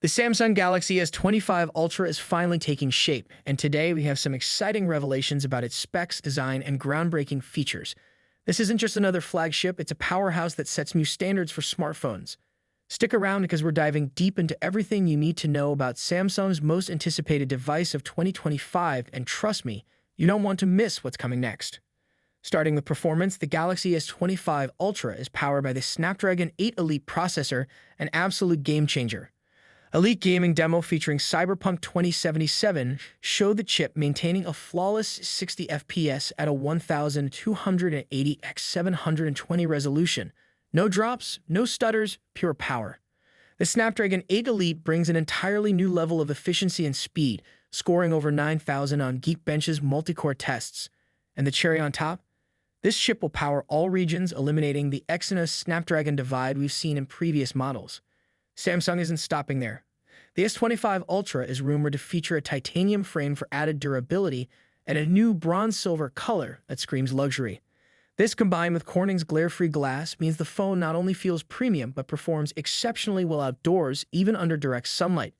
The Samsung Galaxy S25 Ultra is finally taking shape, and today we have some exciting revelations about its specs, design, and groundbreaking features. This isn't just another flagship, it's a powerhouse that sets new standards for smartphones. Stick around because we're diving deep into everything you need to know about Samsung's most anticipated device of 2025, and trust me, you don't want to miss what's coming next. Starting with performance, the Galaxy S25 Ultra is powered by the Snapdragon 8 Elite processor, an absolute game-changer. A leaked gaming demo featuring Cyberpunk 2077 showed the chip maintaining a flawless 60 FPS at a 1280x720 resolution. No drops, no stutters, pure power. The Snapdragon 8 Elite brings an entirely new level of efficiency and speed, scoring over 9,000 on Geekbench's multi-core tests. And the cherry on top? This chip will power all regions, eliminating the Exynos-Snapdragon divide we've seen in previous models. Samsung isn't stopping there. The S25 Ultra is rumored to feature a titanium frame for added durability and a new bronze-silver color that screams luxury. This, combined with Corning's glare-free glass, means the phone not only feels premium but performs exceptionally well outdoors, even under direct sunlight.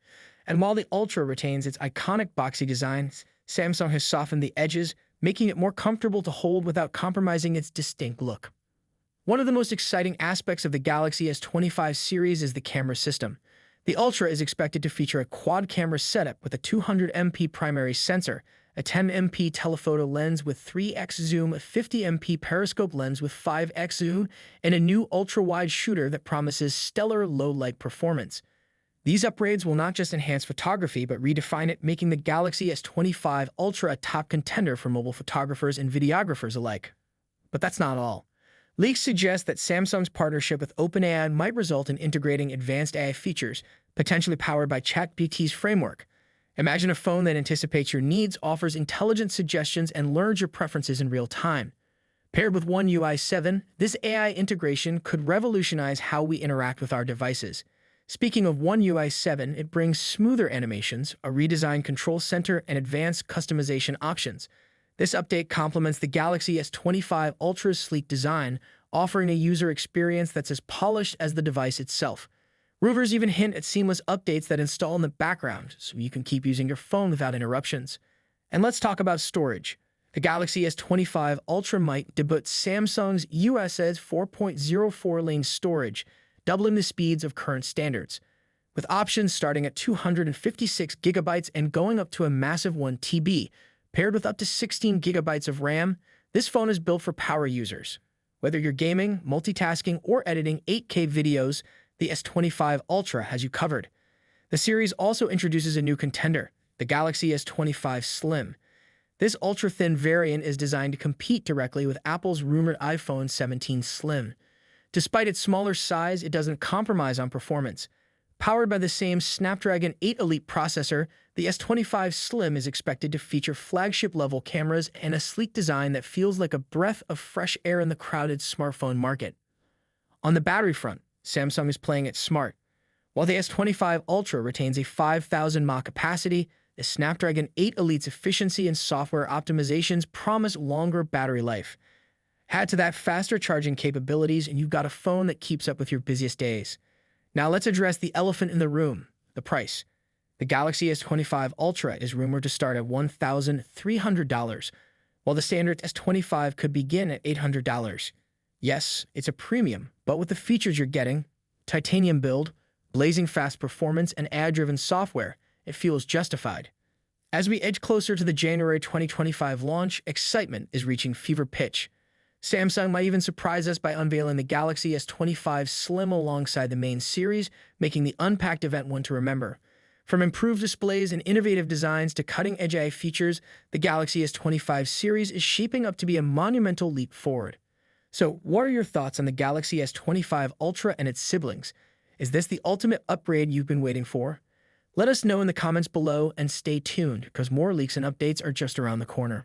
And while the Ultra retains its iconic boxy design, Samsung has softened the edges, making it more comfortable to hold without compromising its distinct look. One of the most exciting aspects of the Galaxy S25 series is the camera system. The Ultra is expected to feature a quad-camera setup with a 200MP primary sensor, a 10MP telephoto lens with 3x zoom, a 50MP periscope lens with 5x zoom, and a new ultra-wide shooter that promises stellar low-light performance. These upgrades will not just enhance photography but redefine it, making the Galaxy S25 Ultra a top contender for mobile photographers and videographers alike. But that's not all. Leaks suggest that Samsung's partnership with OpenAI might result in integrating advanced AI features, potentially powered by ChatGPT's framework. Imagine a phone that anticipates your needs, offers intelligent suggestions, and learns your preferences in real time. Paired with One UI 7, this AI integration could revolutionize how we interact with our devices. Speaking of One UI 7, it brings smoother animations, a redesigned control center, and advanced customization options. This update complements the Galaxy S25 Ultra's sleek design, offering a user experience that's as polished as the device itself. Rumors even hint at seamless updates that install in the background, so you can keep using your phone without interruptions. And let's talk about storage. The Galaxy S25 Ultra might debut Samsung's USS 4.04-lane storage, doubling the speeds of current standards. With options starting at 256GB and going up to a massive 1TB, paired with up to 16 gigabytes of RAM, this phone is built for power users. Whether you're gaming, multitasking, or editing 8K videos, the S25 Ultra has you covered. The series also introduces a new contender, the Galaxy S25 Slim. This ultra-thin variant is designed to compete directly with Apple's rumored iPhone 17 Slim. Despite its smaller size, it doesn't compromise on performance. Powered by the same Snapdragon 8 Elite processor, the S25 Slim is expected to feature flagship-level cameras and a sleek design that feels like a breath of fresh air in the crowded smartphone market. On the battery front, Samsung is playing it smart. While the S25 Ultra retains a 5,000 mAh capacity, the Snapdragon 8 Elite's efficiency and software optimizations promise longer battery life. Add to that faster charging capabilities, and you've got a phone that keeps up with your busiest days. Now let's address the elephant in the room, the price. The Galaxy S25 Ultra is rumored to start at $1,300, while the standard S25 could begin at $800. Yes, it's a premium, but with the features you're getting, titanium build, blazing fast performance, and AI-driven software, it feels justified. As we edge closer to the January 2025 launch, excitement is reaching fever pitch. Samsung might even surprise us by unveiling the Galaxy S25 Slim alongside the main series, making the unpacked event one to remember. From improved displays and innovative designs to cutting-edge AI features, the Galaxy S25 series is shaping up to be a monumental leap forward. So, what are your thoughts on the Galaxy S25 Ultra and its siblings? Is this the ultimate upgrade you've been waiting for? Let us know in the comments below and stay tuned, because more leaks and updates are just around the corner.